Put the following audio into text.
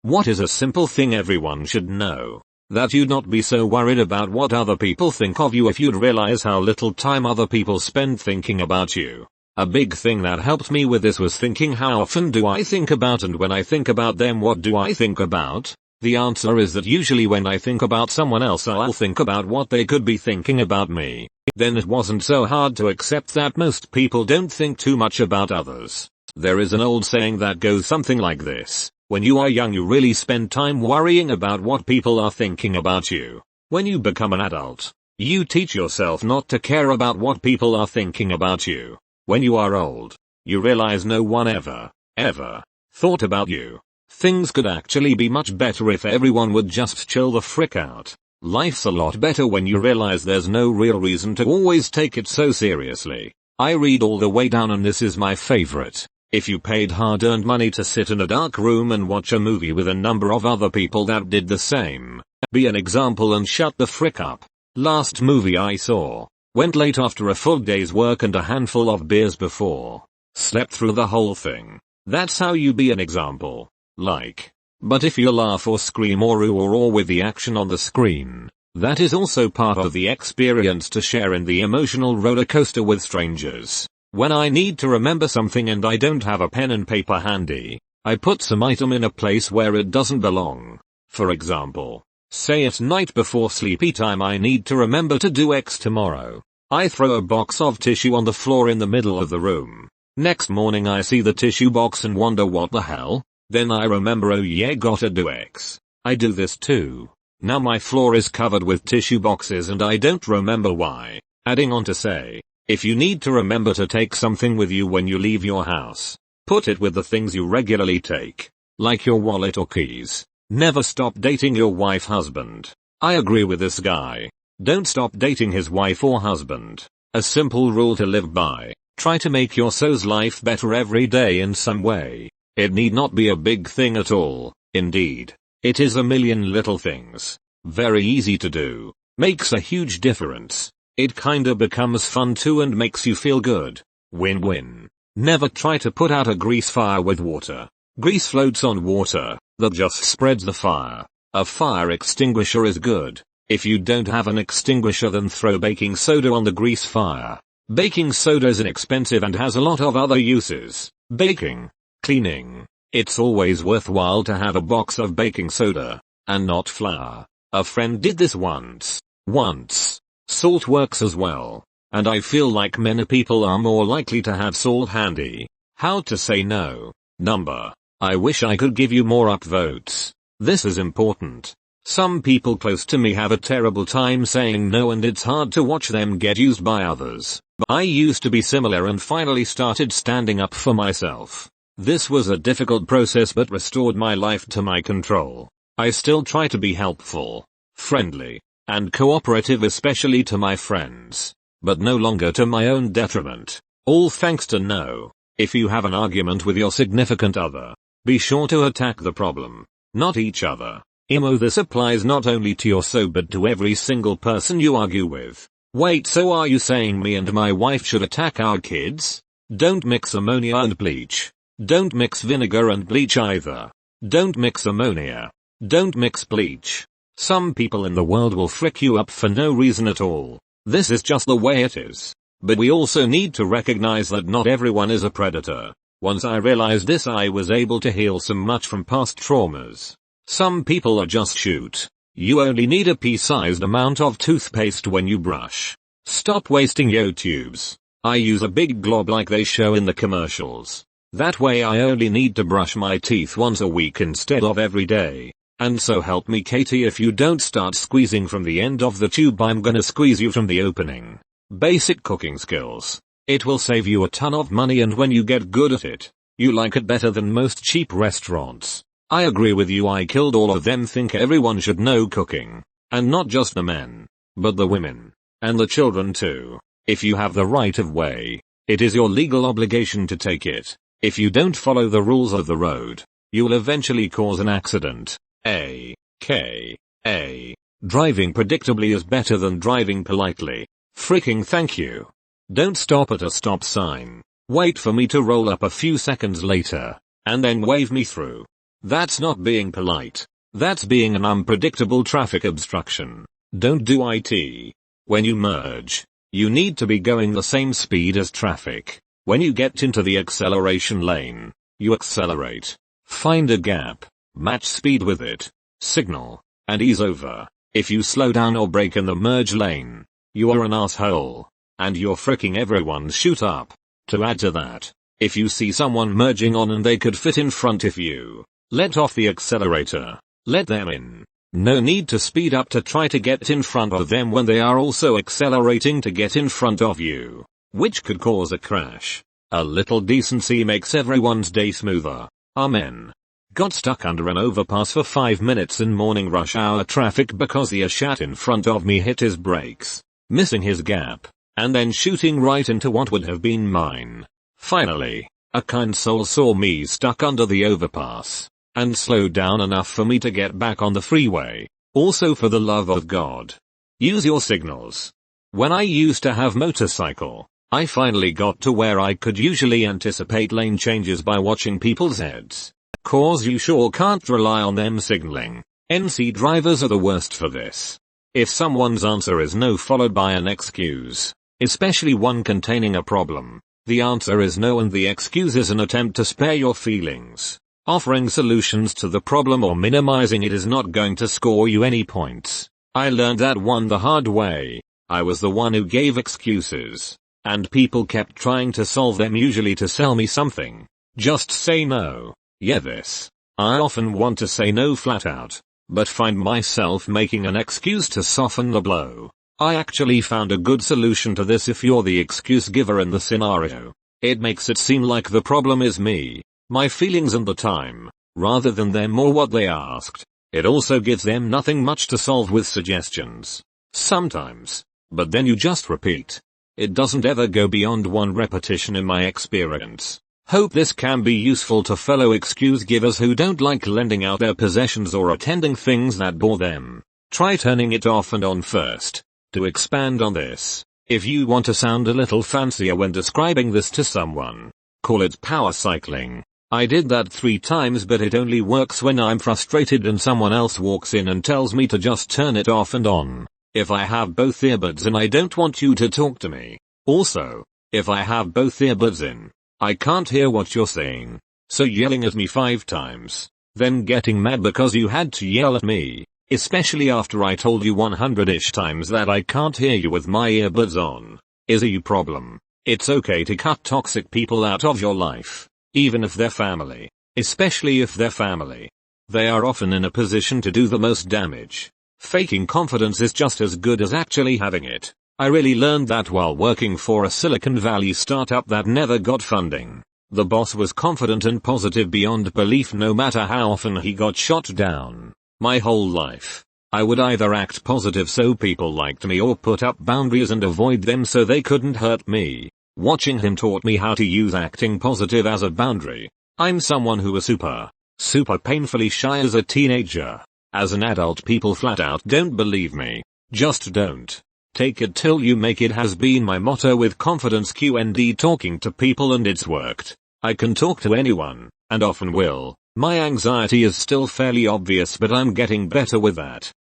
What is a simple thing everyone should know? That you'd not be so worried about what other people think of you if you'd realize how little time other people spend thinking about you. A big thing that helped me with this was thinking, how often do I think about, and when I think about them, what do I think about? The answer is that usually when I think about someone else, I'll think about what they could be thinking about me. Then it wasn't so hard to accept that most people don't think too much about others. There is an old saying that goes something like this: when you are young, you really spend time worrying about what people are thinking about you. When you become an adult, you teach yourself not to care about what people are thinking about you. When you are old, you realize no one ever thought about you. Things could actually be much better if everyone would just chill the frick out. Life's a lot better when you realize there's no real reason to always take it so seriously. I read all the way down, and this is my favorite. If you paid hard-earned money to sit in a dark room and watch a movie with a number of other people that did the same, be an example and shut the frick up. Last movie I saw. Went late after a full day's work and a handful of beers before. Slept through the whole thing. That's how you be an example. Like. But if you laugh or scream or ooh or with the action on the screen, that is also part of the experience to share in the emotional roller coaster with strangers. When I need to remember something and I don't have a pen and paper handy, I put some item in a place where it doesn't belong. For example, say at night before sleepy time I need to remember to do X tomorrow. I throw a box of tissue on the floor in the middle of the room. Next morning I see the tissue box and wonder what the hell? Then I remember, oh yeah, gotta do X. I do this too. Now my floor is covered with tissue boxes and I don't remember why. Adding on to say, if you need to remember to take something with you when you leave your house, put it with the things you regularly take, like your wallet or keys. Never stop dating your wife husband. I agree with this guy. Don't stop dating his wife or husband. A simple rule to live by. Try to make your so's life better every day in some way. It need not be a big thing at all. Indeed, it is a million little things. Very easy to do. Makes a huge difference. It kinda becomes fun too and makes you feel good. Win-win. Never try to put out a grease fire with water. Grease floats on water. That just spreads the fire. A fire extinguisher is good. If you don't have an extinguisher, then throw baking soda on the grease fire. Baking soda is inexpensive and has a lot of other uses. Baking. Cleaning. It's always worthwhile to have a box of baking soda. And not flour. A friend did this once. Salt works as well. And I feel like many people are more likely to have salt handy. How to say no. Number. I wish I could give you more upvotes. This is important. Some people close to me have a terrible time saying no, and it's hard to watch them get used by others. I used to be similar and finally started standing up for myself. This was a difficult process but restored my life to my control. I still try to be helpful, friendly, and cooperative, especially to my friends, but no longer to my own detriment. All thanks to no. If you have an argument with your significant other, be sure to attack the problem, not each other. This applies not only to your so but to every single person you argue with. Wait, so are you saying me and my wife should attack our kids? Don't mix ammonia and bleach. Don't mix vinegar and bleach either. Don't mix ammonia. Don't mix bleach. Some people in the world will frick you up for no reason at all. This is just the way it is. But we also need to recognize that not everyone is a predator. Once I realized this, I was able to heal so much from past traumas. Some people are just shoot. You only need a pea-sized amount of toothpaste when you brush. Stop wasting yo tubes. I use a big glob like they show in the commercials. That way I only need to brush my teeth once a week instead of every day. And so help me Katie, if you don't start squeezing from the end of the tube, I'm gonna squeeze you from the opening. Basic cooking skills. It will save you a ton of money, and when you get good at it, you like it better than most cheap restaurants. I agree with you, I killed all of them. Think everyone should know cooking. And not just the men, but the women. And the children too. If you have the right of way, it is your legal obligation to take it. If you don't follow the rules of the road, you'll eventually cause an accident. Driving predictably is better than driving politely. Freaking thank you. Don't stop at a stop sign. Wait for me to roll up a few seconds later, and then wave me through. That's not being polite. That's being an unpredictable traffic obstruction. Don't do it. When you merge, you need to be going the same speed as traffic. When you get into the acceleration lane, you accelerate. Find a gap, match speed with it, signal, and ease over. If you slow down or brake in the merge lane, you are an asshole. And you're fricking everyone's shoot up. To add to that, if you see someone merging on and they could fit in front of you, let off the accelerator. Let them in. No need to speed up to try to get in front of them when they are also accelerating to get in front of you, which could cause a crash. A little decency makes everyone's day smoother. Amen. Got stuck under an overpass for 5 minutes in morning rush hour traffic because the Ashat in front of me hit his brakes, missing his gap, and then shooting right into what would have been mine. Finally, a kind soul saw me stuck under the overpass, and slowed down enough for me to get back on the freeway. Also, for the love of God, use your signals. When I used to have motorcycle, I finally got to where I could usually anticipate lane changes by watching people's heads. Cause you sure can't rely on them signaling. NC drivers are the worst for this. If someone's answer is no followed by an excuse, especially one containing a problem, the answer is no and the excuse is an attempt to spare your feelings. Offering solutions to the problem or minimizing it is not going to score you any points. I learned that one the hard way. I was the one who gave excuses, and people kept trying to solve them, usually to sell me something. Just say no. Yeah, this. I often want to say no flat out, but find myself making an excuse to soften the blow. I actually found a good solution to this. If you're the excuse giver in the scenario, it makes it seem like the problem is me, my feelings and the time, rather than them or what they asked. It also gives them nothing much to solve with suggestions. Sometimes. But then you just repeat. It doesn't ever go beyond one repetition in my experience. Hope this can be useful to fellow excuse givers who don't like lending out their possessions or attending things that bore them. Try turning it off and on first. To expand on this, if you want to sound a little fancier when describing this to someone, call it power cycling. I did that 3 times, but it only works when I'm frustrated and someone else walks in and tells me to just turn it off and on. If I have both earbuds in, I don't want you to talk to me. Also, if I have both earbuds in, I can't hear what you're saying. So yelling at me 5 times, then getting mad because you had to yell at me, especially after I told you 100-ish times that I can't hear you with my earbuds on, is a you problem. It's okay to cut toxic people out of your life, even if they're family, especially if they're family. They are often in a position to do the most damage. Faking confidence is just as good as actually having it. I really learned that while working for a Silicon Valley startup that never got funding. The boss was confident and positive beyond belief no matter how often he got shot down. My whole life, I would either act positive so people liked me or put up boundaries and avoid them so they couldn't hurt me. Watching him taught me how to use acting positive as a boundary. I'm someone who was super painfully shy as a teenager. As an adult, people flat out don't believe me. Just don't. Take it till you make it has been my motto with confidence Q&D, talking to people, and it's worked. I can talk to anyone, and often will. My anxiety is still fairly obvious, but I'm getting better with that.